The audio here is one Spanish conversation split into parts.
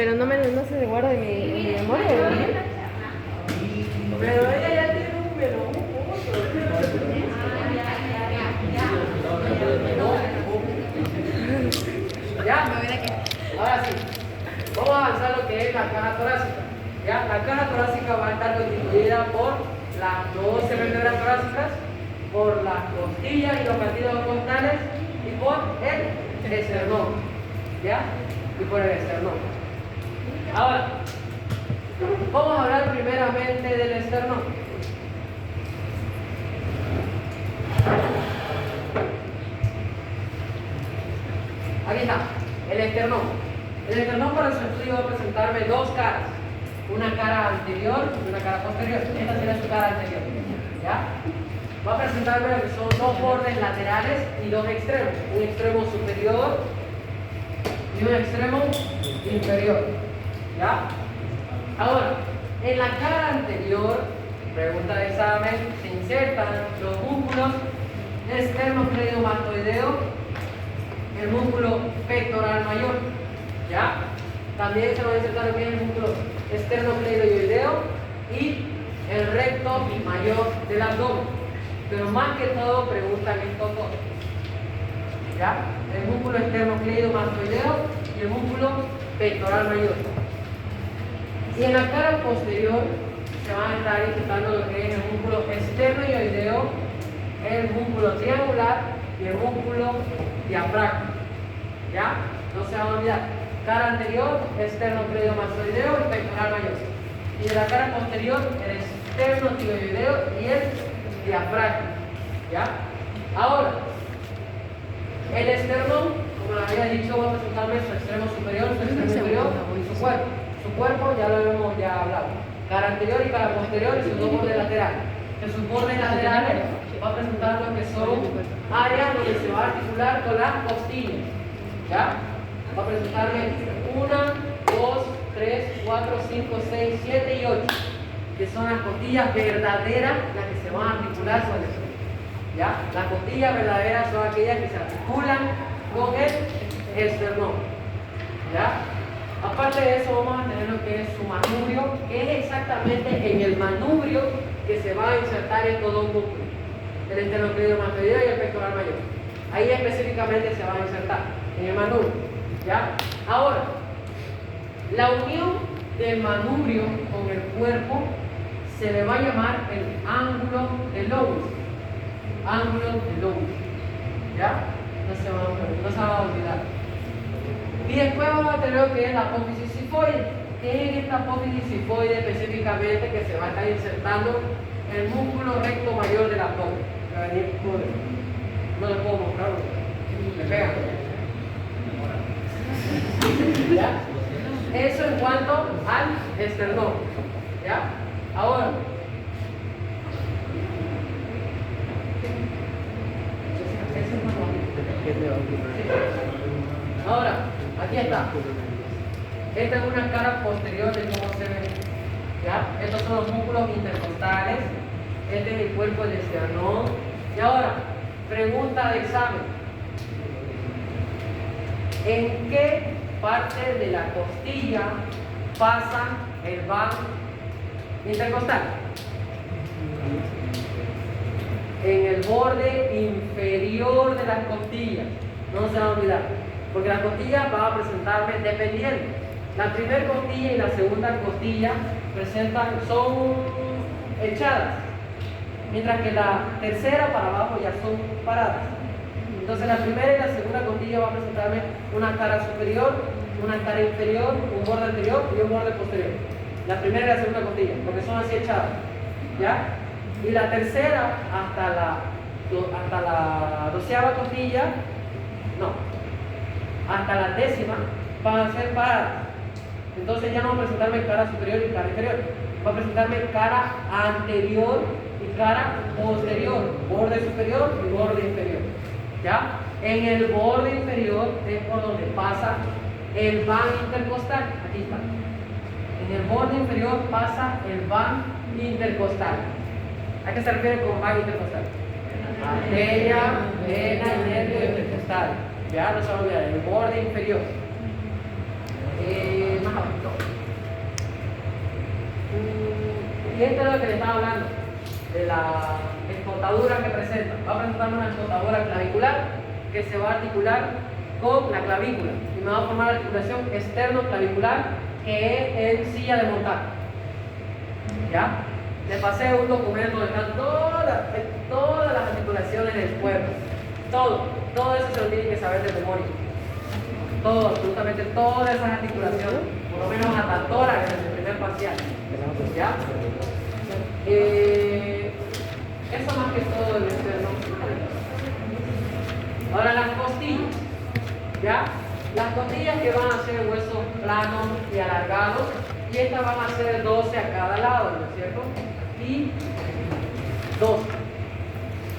Pero no se guarda en mi memoria. Pero ella ya tiene un menú. ¿Ya? Ahora sí. Vamos a avanzar lo que es la caja torácica. ¿Ya? La caja torácica va a estar constituida por las 12 vértebras torácicas, por las costillas y los cartílagos costales y por el esternón. ¿Ya? Y por el esternón. Ahora, vamos a hablar primeramente del esternón. Aquí está, el esternón. El esternón para su estudio va a presentarme dos caras. Una cara anterior y una cara posterior. Esta será su cara anterior. ¿Ya? Va a presentarme lo que son dos bordes laterales y dos extremos. Un extremo superior y un extremo inferior. ¿Ya? Ahora, en la cara anterior, pregunta de examen, se insertan los músculos esternocleidomastoideo, el músculo pectoral mayor. ¿Ya? También se va a insertar lo que es el músculo esternocleidoideo y el recto mayor del abdomen. Pero más que todo preguntan estos dos. ¿Ya? El músculo esternocleidomastoideo y el músculo pectoral mayor. Y en la cara posterior se van a estar insertando lo que es el músculo esternoideo, el músculo triangular y el músculo diafragma. ¿Ya? No se van a olvidar. Cara anterior, esternocleidomastoideo y pectoral mayor. Y de la cara posterior, el esternocleidoideo y el diafragma. ¿Ya? Ahora, el esternón, como les había dicho, va a presentarme su extremo superior, su extremo inferior y su cuerpo. Su cuerpo ya lo hemos hablado. Cara anterior y cara posterior y sus dos bordes laterales. En sus bordes laterales va a presentar lo que son áreas donde se va a articular con las costillas. ¿Ya? Va a presentarme 1, 2, 3, 4, 5, 6, 7 y 8. Que son las costillas verdaderas las que se van a articular con eso. ¿Ya? Las costillas verdaderas son aquellas que se articulan con el esternón. ¿Ya? Aparte de eso vamos a tener lo que es su manubrio, que es exactamente en el manubrio que se va a insertar estos dos músculos, el esternocleidomastoideo y el pectoral mayor. Ahí específicamente se va a insertar, en el manubrio. ¿Ya? Ahora, la unión del manubrio con el cuerpo se le va a llamar el ángulo del lóbulo. Ángulo del lóbulo. ¿Ya? No se va a olvidar. Y después vamos a tener lo que es la apófisis sifoide. En esta apófisis sifoide específicamente que se va a estar insertando el músculo recto mayor del abdomen. Va a venir puro. No le puedo mostrar. Me pegan. ¿Ya? Eso en cuanto al esternón. ¿Ya? Ahora. Ahora, aquí está. Esta es una cara posterior de cómo se ve. ¿Ya? Estos son los músculos intercostales. Este es el cuerpo del esternón. Y ahora, pregunta de examen. ¿En qué parte de la costilla pasa el van intercostal? En el borde inferior de las costillas. No se va a olvidar. Porque las costillas van a presentarme dependiendo. La primera costilla y la segunda costilla son echadas. Mientras que la tercera para abajo ya son paradas. Entonces la primera y la segunda costilla va a presentarme una cara superior, una cara inferior, un borde anterior y un borde posterior. La primera y la segunda costilla, porque son así echadas. ¿Ya? Y la tercera hasta la 12ª costilla, no, hasta la 10ª van a ser paradas. Entonces ya no va a presentarme cara superior y cara inferior. Va a presentarme cara anterior y cara posterior, borde superior y borde inferior. ¿Ya? En el borde inferior es por donde pasa el van intercostal. Aquí está. En el borde inferior pasa el van intercostal. ¿A qué se refiere con van intercostal? Arteria, vena y nervio intercostal. Ya no se olvida, el borde inferior. Más abajo. esto es lo que le estaba hablando, de la escotadura que presenta. Va a presentar una escotadura clavicular que se va a articular con la clavícula y me va a formar la articulación externo-clavicular que es en silla de montar. ¿Ya? Le pasé un documento donde están todas las articulaciones del cuerpo. Todo eso se lo tienen que saber de memoria. Todo, absolutamente todas esas articulaciones, por lo menos hasta tórax en el primer parcial. ¿Ya? Eso más que todo el externo. Ahora las costillas. ¿Ya? Las costillas que van a ser huesos planos y alargados, y estas van a ser 12 a cada lado, ¿no es cierto? Y 12.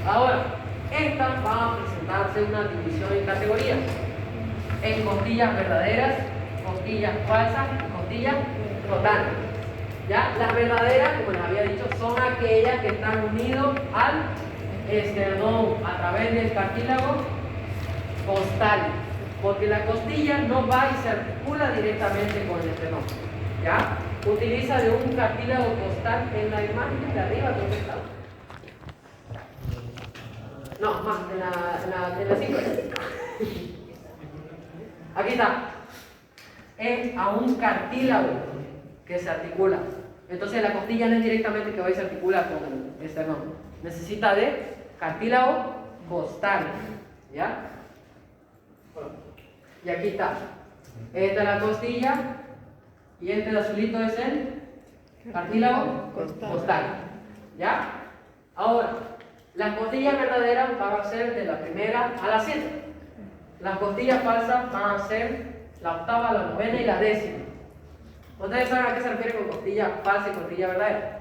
Ahora, estas van a presentarse una división en categorías. En costillas verdaderas, costillas falsas y costillas flotantes. ¿Ya? Las verdaderas, como les había dicho, son aquellas que están unidas al esternón a través del cartílago costal, porque la costilla no va y se articula directamente con el esternón. ¿Ya? Utiliza de un cartílago costal en la imagen de arriba, ¿dónde está? No, más, en la 5. Aquí está. Es a un cartílago que se articula. Entonces la costilla no es directamente que va y se articula con el esternón. Necesita de cartílago costal. ¿Ya? Y aquí está. Esta es la costilla y este azulito es el cartílago costal. ¿Ya? Ahora, las costillas verdaderas van a ser de la primera a la 7. Las costillas falsas van a ser la octava, la novena y la 10ª. ¿Ustedes saben a qué se refiere con costilla falsa y costilla verdadera?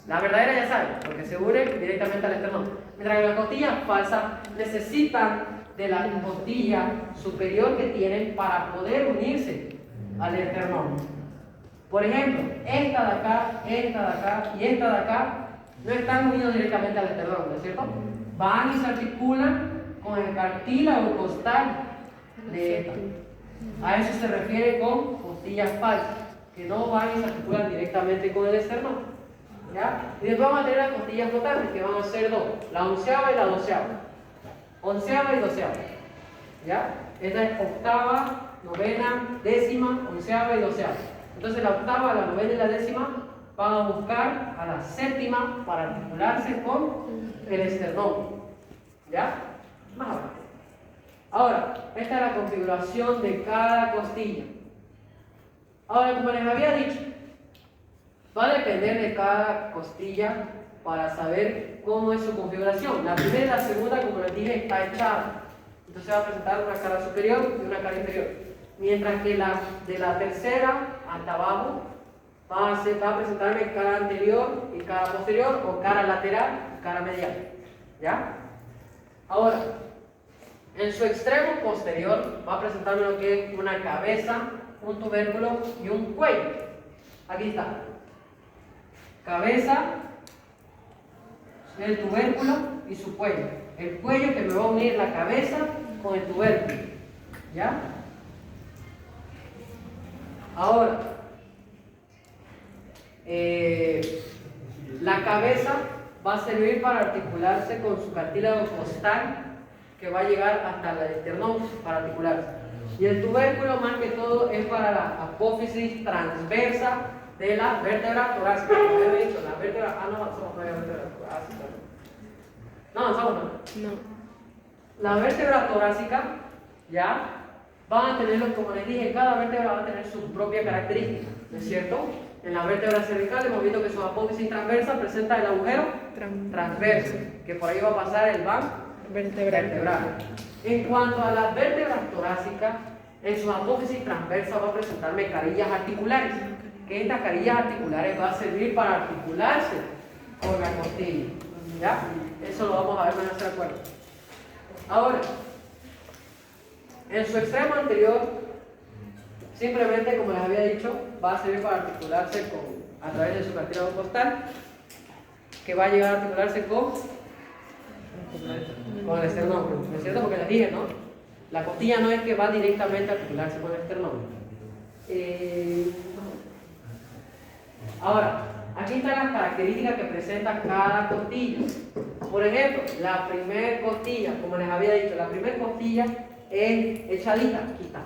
La verdadera ya saben, porque se une directamente al esternón. Mientras que las costillas falsas necesitan de la costilla superior que tienen para poder unirse al esternón. Por ejemplo, esta de acá y esta de acá no están unidos directamente al esternón, ¿no es cierto? Van y se articulan con el cartílago costal de esta. A eso se refiere con costillas falsas, que no van y se articulan directamente con el esternón. ¿Ya? Y después vamos a tener las costillas flotantes, que van a ser dos, la 11ª y la 12ª. 11ª y 12ª. ¿Ya? Esta es octava, novena, 10ª, 11ª y 12ª. Entonces la octava, la novena y la 10ª van a buscar a la 7ª para articularse con el esternón. ¿Ya? Más abajo. Ahora, esta es la configuración de cada costilla. Ahora, como les había dicho, va a depender de cada costilla para saber cómo es su configuración. La primera y la segunda, como les dije, está echada. Entonces va a presentar una cara superior y una cara inferior. Mientras que de la tercera hasta abajo va a presentarme cara anterior y cara posterior, o cara lateral y cara medial. ¿Ya? Ahora, en su extremo posterior va a presentarme lo que es una cabeza, un tubérculo y un cuello. Aquí está. Cabeza, el tubérculo y su cuello. El cuello que me va a unir la cabeza con el tubérculo. ¿Ya? Ahora, la cabeza va a servir para articularse con su cartílago costal, que va a llegar hasta el esternón para articularse. Y el tubérculo, más que todo, es para la apófisis transversa de la vértebra torácica. Como he dicho, la vértebra. No, somos la vértebra torácica. No, avanzamos, ¿no? No. La vértebra torácica, ya, van a tener, como les dije, cada vértebra va a tener su propia característica, ¿no es cierto? En la vértebra cervical hemos visto que su apófisis transversa presenta el agujero transverso, que por ahí va a pasar el van vertebral. En cuanto a las vértebras torácicas, en su apófisis transversa va a presentarme carillas articulares, que estas carillas articulares van a servir para articularse con la costilla. ¿Ya? Eso lo vamos a ver más de acuerdo. Ahora, en su extremo anterior, simplemente, como les había dicho, va a servir para articularse a través de su cartílago costal, que va a llegar a articularse con el esternón, ¿no es cierto? Porque les dije, ¿no? La costilla no es que va directamente a articularse con el esternón. Ahora, aquí están las características que presenta cada costilla. Por ejemplo, la primer costilla, como les había dicho, la primera costilla es echadita, aquí está.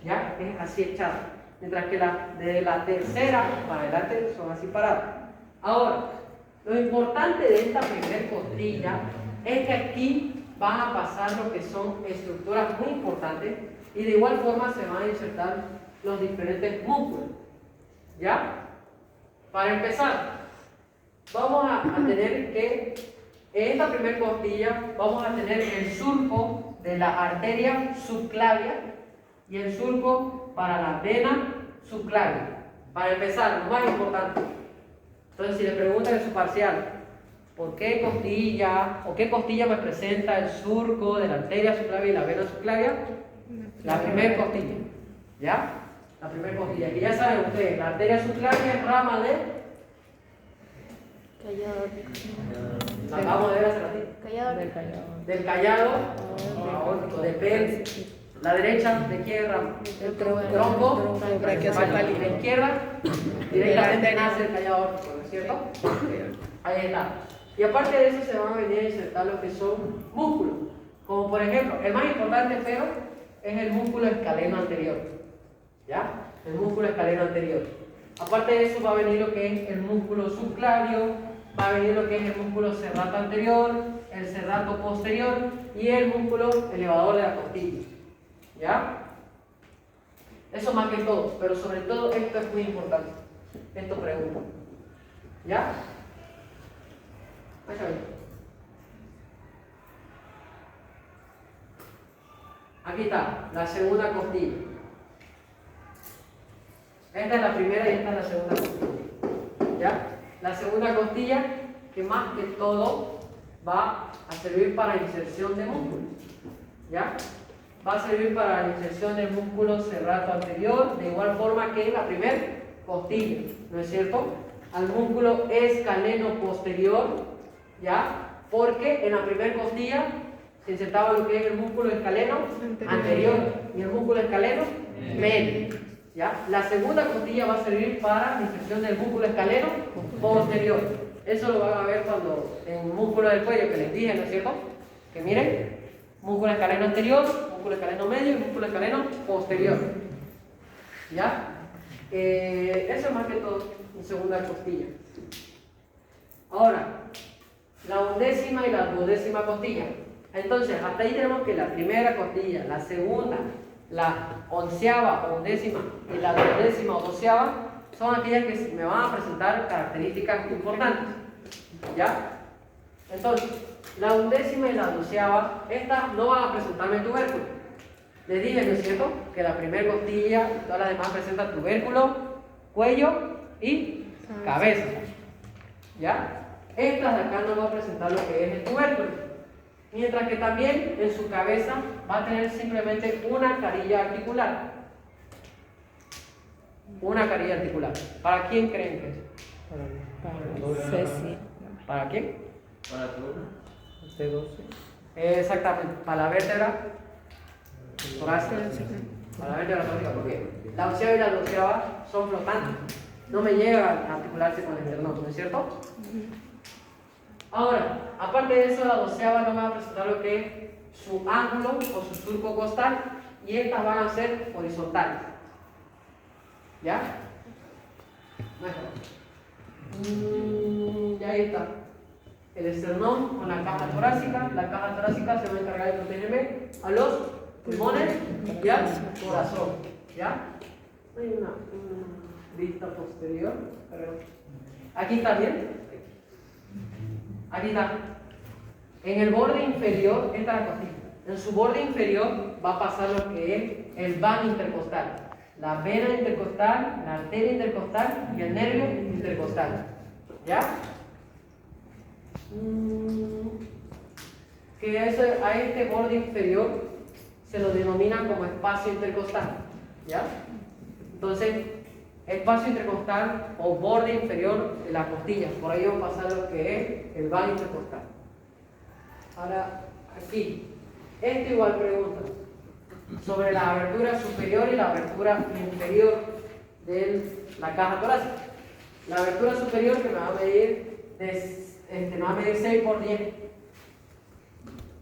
¿Ya? Es así echada. Mientras que de la tercera para adelante son así paradas. Ahora, lo importante de esta primera costilla es que aquí van a pasar lo que son estructuras muy importantes y de igual forma se van a insertar los diferentes músculos. ¿Ya? Para empezar, vamos a tener que en esta primera costilla vamos a tener el surco de la arteria subclavia y el surco para la vena subclavia. Para empezar, lo más importante. Entonces, si le preguntan en su parcial, ¿por qué costilla o qué costilla me presenta el surco de la arteria subclavia y la vena subclavia? La primera costilla. ¿Ya? La primera costilla. Y ya saben ustedes, la arteria subclavia es rama de... La acabamos de ver hace ratito. Del callado aórtico, depende. La derecha, ¿de qué rama? El tronco. Tronco, la izquierda, directamente nace el callado aórtico, ¿no es cierto? Ahí está. Y aparte de eso se van a venir a insertar lo que son músculos. Como por ejemplo, el más importante pero es el músculo escaleno anterior. ¿Ya? El músculo escaleno anterior. Aparte de eso va a venir lo que es el músculo subclavio, va a venir lo que es el músculo serrato anterior, el serrato posterior y el músculo elevador de la costilla. ¿Ya? Eso más que todo, pero sobre todo esto es muy importante. Esto pregunta. ¿Ya? Aquí está, la segunda costilla. Esta es la primera y esta es la segunda costilla. ¿Ya? La segunda costilla, que más que todo va a servir para inserción de músculo. ¿Ya? Va a servir para la inserción del músculo serrato anterior, de igual forma que la primera costilla, ¿no es cierto? Al músculo escaleno posterior, ¿ya? Porque en la primera costilla se insertaba lo que es el músculo escaleno anterior y el músculo escaleno medio, ¿ya? La segunda costilla va a servir para la inserción del músculo escaleno posterior. Eso lo van a ver cuando en el músculo del cuello que les dije, ¿no es cierto? Que miren, músculo escaleno anterior, músculo escaleno medio y músculo escaleno posterior. ¿Ya? Eso es más que todo en segunda costilla. Ahora, la undécima y la duodécima costilla. Entonces, hasta ahí tenemos que la primera costilla, la segunda, la onceava o undécima y la duodécima o doceava son aquellas que me van a presentar características importantes. ¿Ya? Entonces, la undécima y la doceava, estas no van a presentarme tubérculo. Les dije, ¿no es cierto?, que la primera costilla y todas las demás presentan tubérculo, cuello y cabeza. ¿Ya? Estas de acá no van a presentar lo que es el tubérculo. Mientras que también en su cabeza va a tener simplemente una carilla articular. Una carilla articular. ¿Para quién creen que es? Para Ceci. ¿Para quién? Para todo. Exactamente, para la vértebra torácica. Para la vértebra torácica, porque la onceava y la doceava son flotantes. No me llegan a articularse con el esternón, ¿no es cierto? Ahora, aparte de eso, la doceava no me va a presentar lo que es su ángulo o su surco costal, y estas van a ser horizontales. ¿Ya? Y ahí está. El esternón con la caja torácica. La caja torácica se va a encargar de protegerme a los pulmones y al corazón. ¿Ya? Hay una vista posterior. Aquí está bien. Aquí está. En el borde inferior, esta es la costilla. En su borde inferior va a pasar lo que es el vano intercostal, la vena intercostal, la arteria intercostal y el nervio intercostal. ¿Ya? Que a este borde inferior se lo denomina como espacio intercostal. ¿Ya? Entonces, espacio intercostal o borde inferior de las costillas, por ahí va a pasar lo que es el vano intercostal. Ahora, aquí, esto igual pregunta sobre la abertura superior y la abertura inferior de la caja torácica. La abertura superior que me va a medir, me va a medir 6 por 10.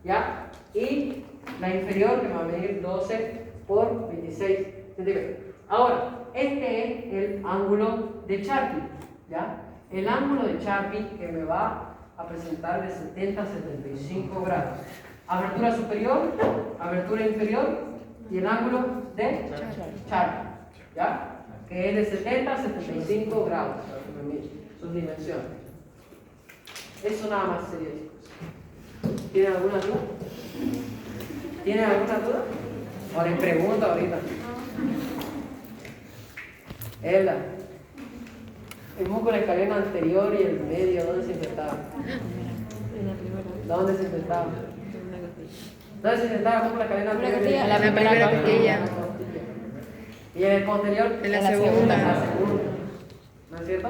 ¿Ya? Y la inferior que me va a medir 12 por 26 centímetros. Ahora, este es el ángulo de Charpy. ¿Ya? El ángulo de Charpy que me va a presentar de 70 a 75 grados. Abertura superior, abertura inferior y el ángulo de Charpy. ¿Ya? Que es de 70 a 75 grados. Sus dimensiones. Eso nada más sería, chicos. ¿Tienen alguna duda? ¿Tienen alguna duda? O les pregunto ahorita. Ella, el músculo escaleno anterior y el medio, ¿dónde se insertaba? ¿Dónde se insertaba? ¿Dónde se insertaba el músculo escaleno anterior? En la primera costilla. ¿Y en el posterior? En la segunda. En la segunda. ¿No es cierto?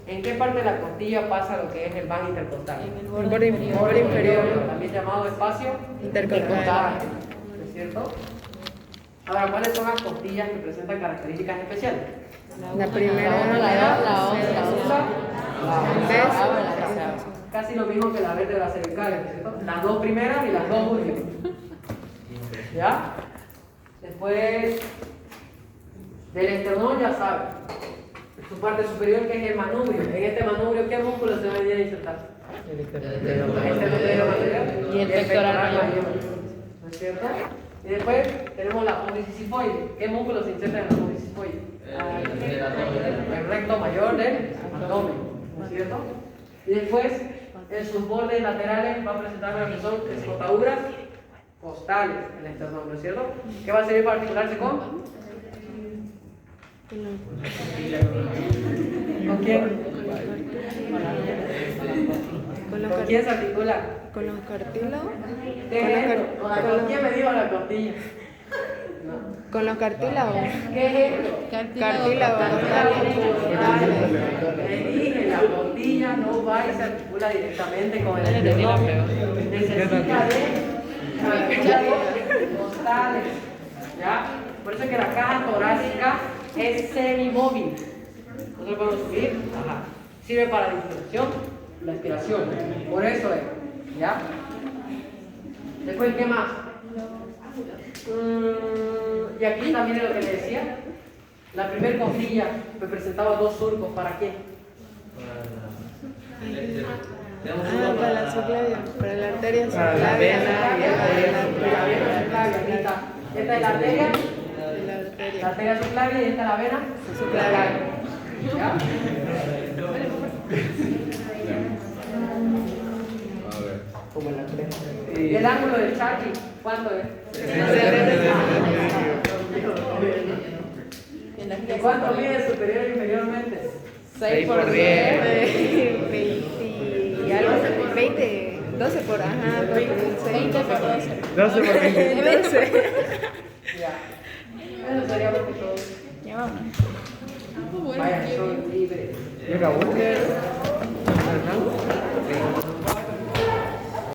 ¿En qué parte de la costilla pasa lo que es el ván intercostal? El borde inferior. También llamado espacio Intercostal. ¿No es cierto? Ahora, ¿cuáles son las costillas que presentan características especiales? La primera, la 1, la 2, la 3. la Casi lo mismo que la vértebra cervical, ¿cierto? Las dos primeras y las dos últimas. ¿Ya? Después del esternón, ya saben. Su parte superior, que es el manubrio. En este manubrio, ¿qué músculo se va a venir a insertar? El esternón y el pectoral mayor. ¿No es cierto? Y después tenemos la apófisis sifoide. ¿Qué músculo se inserta en la apófisis sifoide? El recto mayor del abdomen. ¿No es cierto? Y después, en sus bordes laterales va a presentar lo que son escotaduras costales, el esternón, ¿no es cierto? ¿Qué va a servir para articularse con? ¿Con quién? ¿Con quién se articula? Con los cartílagos. ¿Con quién me dijo la costilla? Con los cartílagos. ¿Qué es esto? Cartílagos. Le dije, la costilla no va y se articula directamente con el esternón. Necesita de costales. ¿Ya? Por eso es que la caja torácica es semimóvil. Nosotros podemos subir, sirve para la inspiración, la expiración. Por eso es, ¿ya? Después, ¿qué más? Y aquí también es lo que le decía. La primera costilla me presentaba dos surcos. ¿Para qué? Para la subclavia, para la arteria Para la subclavia. Esta es la arteria. La arteria subclavia y esta es la vena subclavia. ¿Ya? ¿Y el ángulo del Charpy cuánto es? ¿Y cuánto mide superior e inferiormente? 6 por 10. 20 y algo. 20. 12 por, 20 por 12. 12 por 20. 12. Ya. Eso sería porque todos. Ya vamos. Vaya, son libres. ¿Ya acabó?